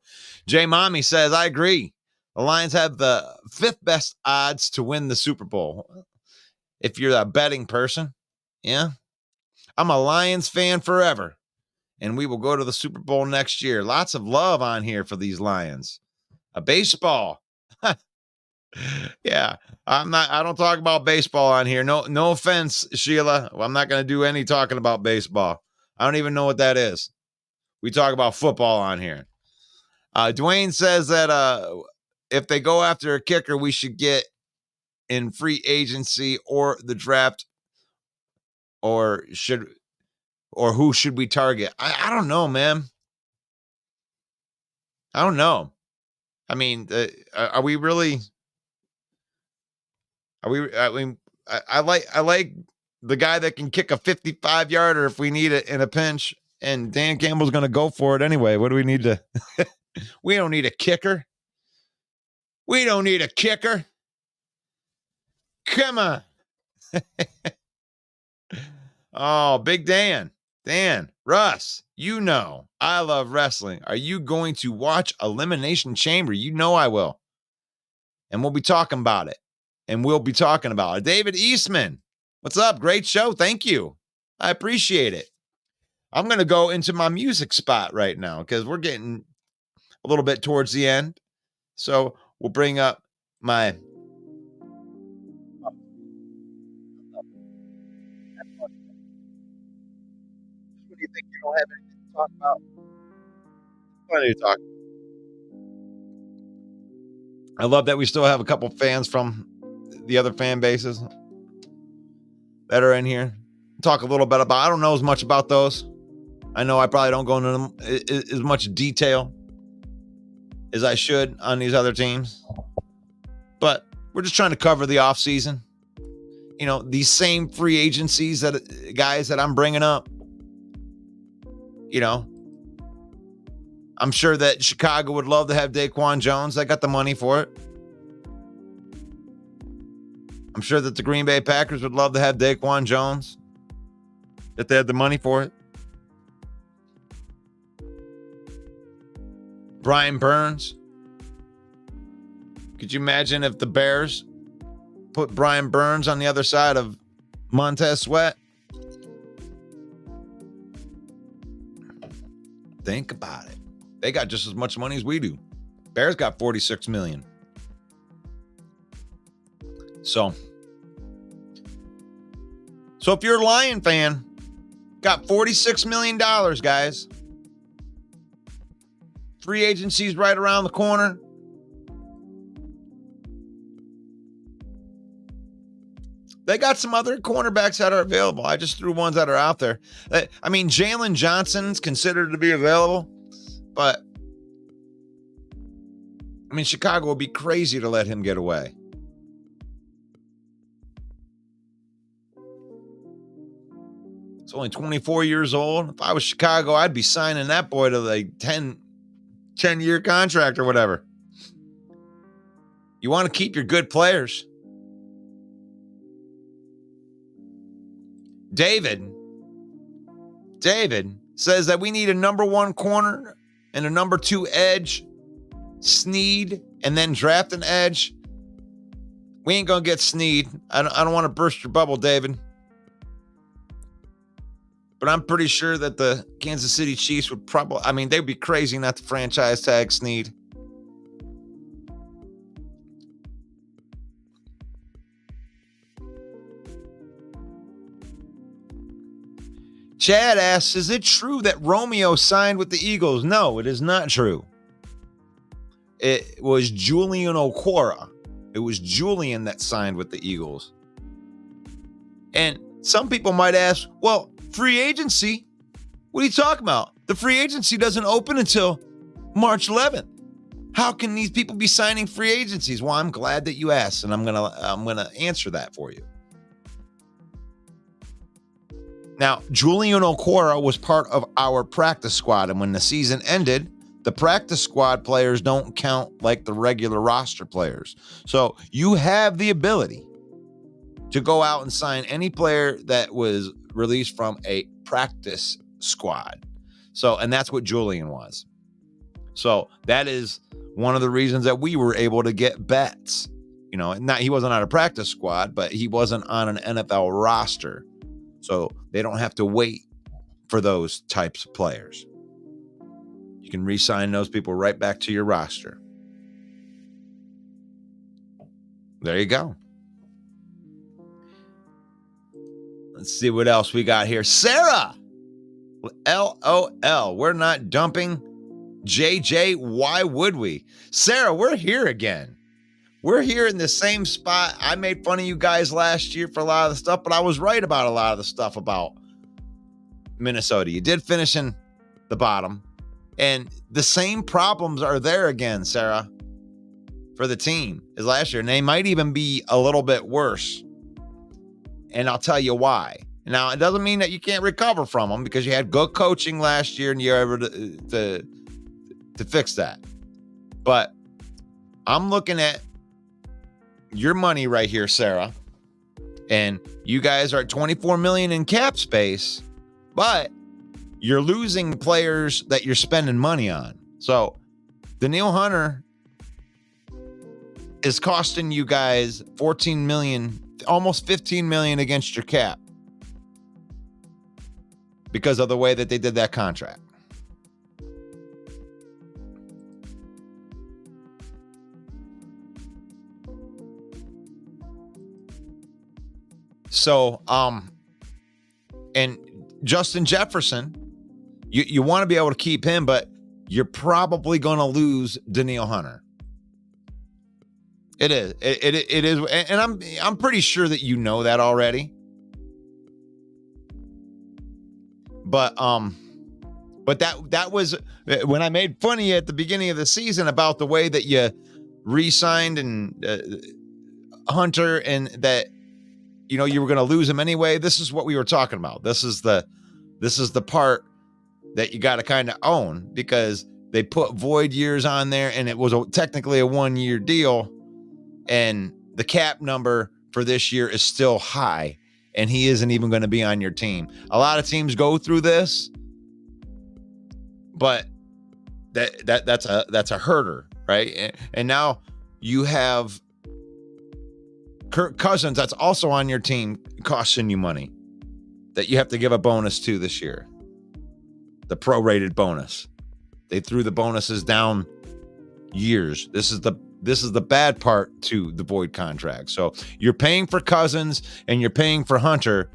J Mommy says, I agree. The Lions have the 5th best odds to win the Super Bowl. If you're a betting person, yeah. I'm a Lions fan forever, and we will go to the Super Bowl next year. Lots of love on here for these Lions. A baseball. Yeah, I don't talk about baseball on here. No offense, Sheila. I'm not going to do any talking about baseball. I don't even know what that is. We talk about football on here. Dwayne says that if they go after a kicker, we should get in free agency or the draft, or who should we target? I don't know, man. I don't know. I mean, are we really? I mean, I like the guy that can kick a 55-yarder if we need it in a pinch, and Dan Campbell's going to go for it anyway. What do we need to? We don't need a kicker. We don't need a kicker. Come on. Oh, Big Dan. Dan, Russ, you know I love wrestling. Are you going to watch Elimination Chamber? You know I will. And we'll be talking about it. David Eastman, what's up? Great show. Thank you. I appreciate it. I'm going to go into my music spot right now because we're getting a little bit towards the end. So we'll bring up my... What do you think? You don't have anything to talk about? Plenty to talk. I love that we still have a couple fans from the other fan bases that are in here. Talk a little bit about, I don't know as much about those. I know I probably don't go into them as much detail as I should on these other teams. But we're just trying to cover the offseason. You know, these same free agencies guys that I'm bringing up. You know, I'm sure that Chicago would love to have Daquan Jones. They got the money for it. I'm sure that the Green Bay Packers would love to have Daquan Jones, if they had the money for it. Brian Burns. Could you imagine if the Bears put Brian Burns on the other side of Montez Sweat? Think about it. They got just as much money as we do. Bears got $46 million. So if you're a Lion fan, got $46 million, guys. Free agency's right around the corner. They got some other cornerbacks that are available. I just threw ones that are out there. I mean, Jalen Johnson's considered to be available, but I mean, Chicago would be crazy to let him get away. He's only 24 years old. If I was Chicago, I'd be signing that boy to like 10-year contract or whatever. You want to keep your good players. David says that we need a number 1 corner and a number 2 edge, Snead, and then draft an edge. We ain't going to get Snead. I don't want to burst your bubble, David. But I'm pretty sure that the Kansas City Chiefs would probably, I mean, they'd be crazy not to franchise tag Snead. Chad asks, is it true that Romeo signed with the Eagles? No, it is not true. It was Julian Okwara. It was Julian that signed with the Eagles. And some people might ask, well, free agency? What are you talking about? The free agency doesn't open until March 11th. How can these people be signing free agencies? Well, I'm glad that you asked, and I'm gonna answer that for you. Now, Julian Okwara was part of our practice squad, and when the season ended, the practice squad players don't count like the regular roster players. So you have the ability to go out and sign any player that was released from a practice squad. So, and that's what Julian was. So that is one of the reasons that we were able to get Betts. You know, he wasn't on a practice squad, but he wasn't on an NFL roster. So they don't have to wait for those types of players. You can re-sign those people right back to your roster. There you go. Let's see what else we got here. Sarah, LOL. We're not dumping JJ. Why would we? Sarah, we're here again. We're here in the same spot. I made fun of you guys last year for a lot of the stuff, but I was right about a lot of the stuff about Minnesota. You did finish in the bottom, and the same problems are there again, Sarah, for the team as last year, and they might even be a little bit worse. And I'll tell you why. Now, it doesn't mean that you can't recover from them, because you had good coaching last year and you're able to fix that. But I'm looking at your money right here, Sarah, and you guys are at $24 million in cap space, but you're losing players that you're spending money on. So Danielle Hunter is costing you guys $14 million, almost $15 million against your cap, because of the way that they did that contract. So, and Justin Jefferson, you want to be able to keep him, but you're probably going to lose Danielle Hunter. It is. It is, and I'm pretty sure that you know that already. But that was when I made fun of you at the beginning of the season about the way that you re-signed and Hunter, and that you were going to lose him anyway. This is what we were talking about. This is the part that you got to kind of own, because they put void years on there, and it was technically a 1-year deal. And the cap number for this year is still high, and he isn't even going to be on your team. A lot of teams go through this, but that's a herder, right? And now you have Kirk Cousins that's also on your team, costing you money that you have to give a bonus to this year. The prorated bonus. They threw the bonuses down years. This is the bad part to the void contract. So you're paying for Cousins and you're paying for Hunter,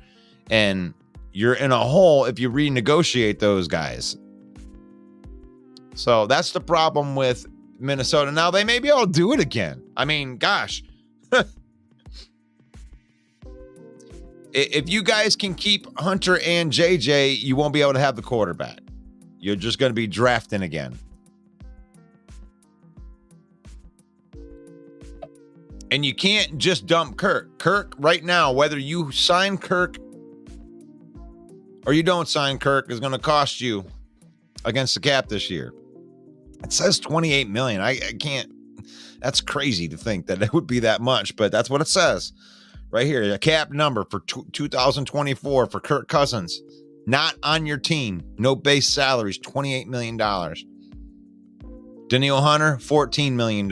and you're in a hole if you renegotiate those guys. So that's the problem with Minnesota. Now, they may be able to do it again. I mean, gosh. If you guys can keep Hunter and JJ, you won't be able to have the quarterback. You're just going to be drafting again. And you can't just dump Kirk. Kirk, right now, whether you sign Kirk or you don't sign Kirk, is going to cost you against the cap this year. It says $28 million. I can't. That's crazy to think that it would be that much, but that's what it says right here. A cap number for 2024 for Kirk Cousins, not on your team. No base salaries, $28 million. Danielle Hunter, $14 million.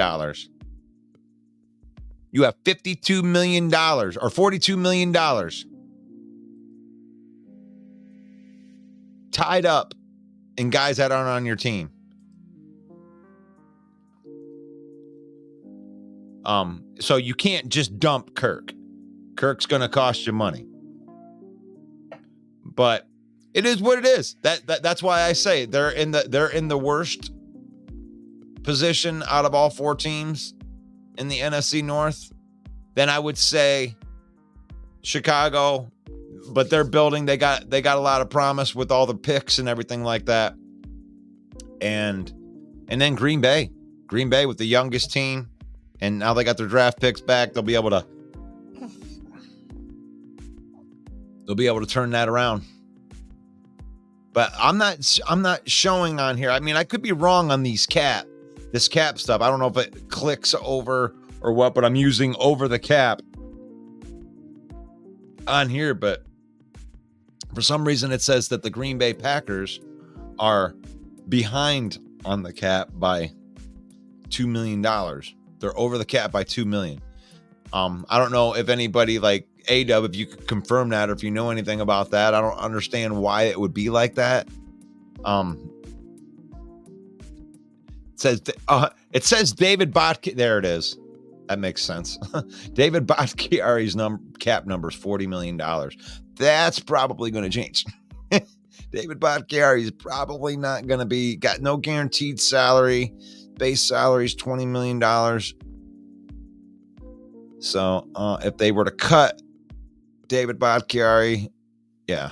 You have $52 million or $42 million tied up in guys that aren't on your team. So you can't just dump Kirk. Kirk's going to cost you money. But it is what it is. That's why I say they're in the worst position out of all 4 teams in the NFC North. Then I would say Chicago, but they're building. They got a lot of promise with all the picks and everything like that. And then Green Bay with the youngest team, and now they got their draft picks back. They'll be able to turn that around. But I'm not showing on here. I mean, I could be wrong on this cap stuff. I don't know if it clicks over or what, but I'm using over the cap on here. But for some reason, it says that the Green Bay Packers are behind on the cap by $2 million. They're over the cap by $2 million. I don't know if anybody like A-Dub, if you could confirm that, or if you know anything about that. I don't understand why it would be like that. It says David Botkin. There it is. That makes sense. David Bakhtiari's cap number is $40 million. That's probably going to change. David Bakhtiari is probably not going to be, got no guaranteed salary. Base salary is $20 million. So if they were to cut David Bakhtiari, yeah,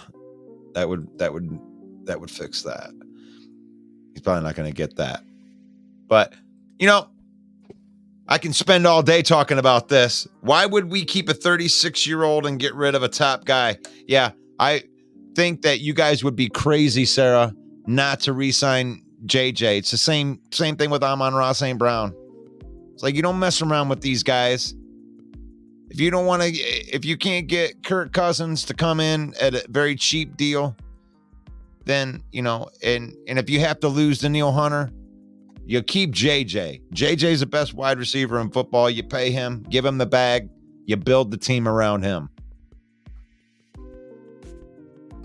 that would fix that. He's probably not going to get that. But, you know, I can spend all day talking about this. Why would we keep a 36-year-old and get rid of a top guy? Yeah, I think that you guys would be crazy, Sarah, not to re-sign JJ. It's the same thing with Amon-Ra St. Brown. It's like, you don't mess around with these guys. If you can't get Kirk Cousins to come in at a very cheap deal, then, you know, and if you have to lose Danielle Hunter, you keep JJ. JJ's the best wide receiver in football. You pay him, give him the bag, you build the team around him.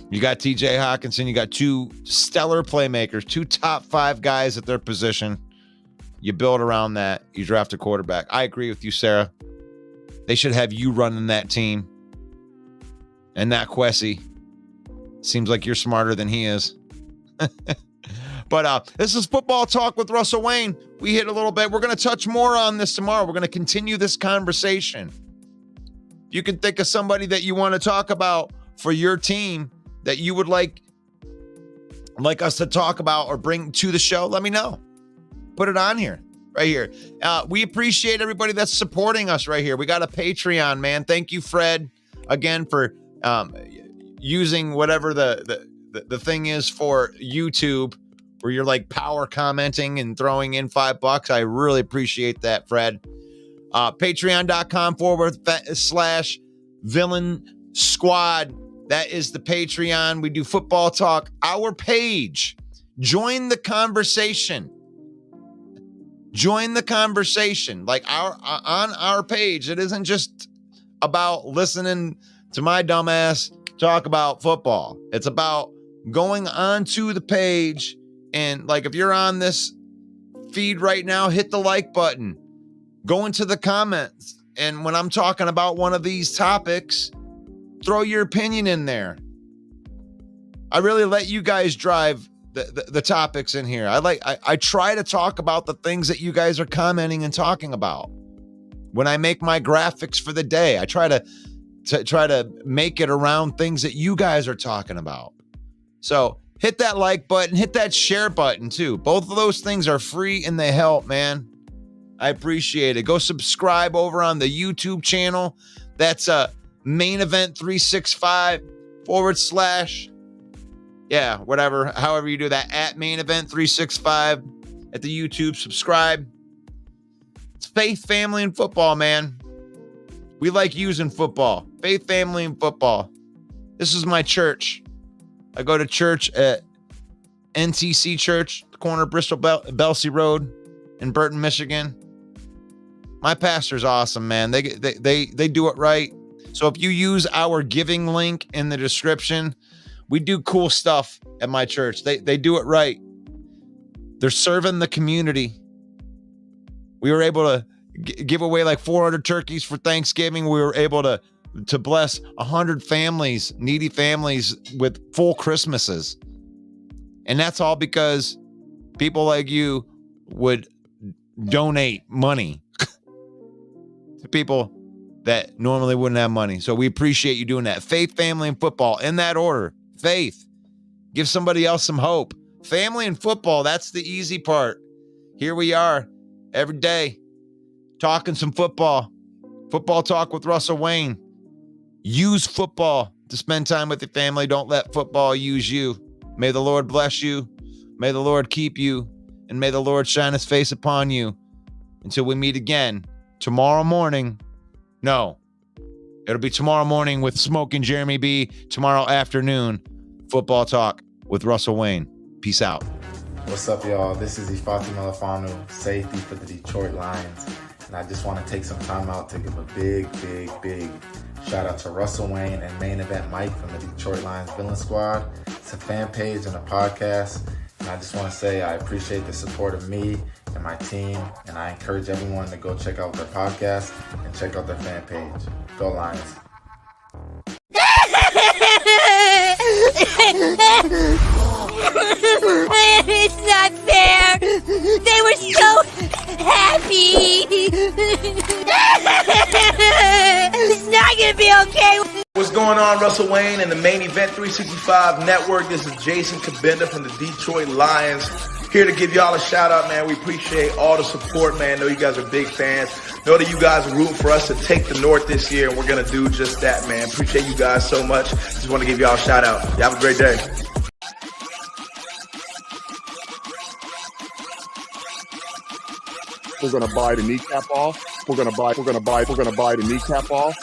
You got TJ Hawkinson. You got two stellar playmakers, two top 5 guys at their position. You build around that. You draft a quarterback. I agree with you, Sarah. They should have you running that team and not Kwesi. Seems like you're smarter than he is. But this is Football Talk with Russell Wayne. We hit a little bit. We're going to touch more on this tomorrow. We're going to continue this conversation. You can think of somebody that you want to talk about for your team that you would like us to talk about or bring to the show. Let me know. Put it on here, right here. We appreciate everybody that's supporting us right here. We got a Patreon, man. Thank you, Fred, again, for using whatever the thing is for YouTube, where you're like power commenting and throwing in $5. I really appreciate that, Fred. Patreon.com/Villain Squad. That is the Patreon. We do Football Talk. Our page. Join the conversation. Join the conversation. Like on our page, it isn't just about listening to my dumbass talk about football. It's about going onto the page. And like, if you're on this feed right now, hit the like button, go into the comments. And when I'm talking about one of these topics, throw your opinion in there. I really let you guys drive the topics in here. I try to talk about the things that you guys are commenting and talking about. When I make my graphics for the day, I try to make it around things that you guys are talking about. So hit that like button, hit that share button too. Both of those things are free and they help, man. I appreciate it. Go subscribe over on the YouTube channel. That's Main Event 365 / whatever, however you do that, at Main Event 365 at the YouTube. Subscribe. It's faith, family, and football, man. We like using football. Faith, family, and football. This is my church. I go to church at NTC Church, the corner of Bristol Belsey Road in Burton, Michigan. My pastor's awesome, man. They do it right. So if you use our giving link in the description, we do cool stuff at my church. They do it right. They're serving the community. We were able to give away like 400 turkeys for Thanksgiving. We were able to bless 100 families, needy families, with full Christmases. And that's all because people like you would donate money to people that normally wouldn't have money. So we appreciate you doing that. Faith, family, and football, in that order. Faith. Give somebody else some hope. Family and football, that's the easy part. Here we are every day talking some football. Football Talk with Russell Wayne. Use football to spend time with your family. Don't let football use you. May the Lord bless you. May the Lord keep you. And may the Lord shine his face upon you. Until we meet again tomorrow morning. No, it'll be tomorrow morning with Smoke and Jeremy B. Tomorrow afternoon, Football Talk with Russell Wayne. Peace out. What's up, y'all? This is Ifati Malafanu, safety for the Detroit Lions. And I just want to take some time out to give a big shout out to Russell Wayne and Main Event Mike from the Detroit Lions Villain Squad. It's a fan page and a podcast. And I just want to say I appreciate the support of me and my team, and I encourage everyone to go check out their podcast and check out their fan page. Go Lions. It's not fair. They were so happy. It's not gonna be okay. What's going on, Russell Wayne and the Main Event 365 Network? This is Jason Kabinda from the Detroit Lions. Here to give y'all a shout out, man. We appreciate all the support, man. Know you guys are big fans. Know that you guys are rooting for us to take the North this year, and we're going to do just that, man. Appreciate you guys so much. Just want to give y'all a shout out. You have a great day. We're gonna buy the kneecap off. We're gonna buy the kneecap off.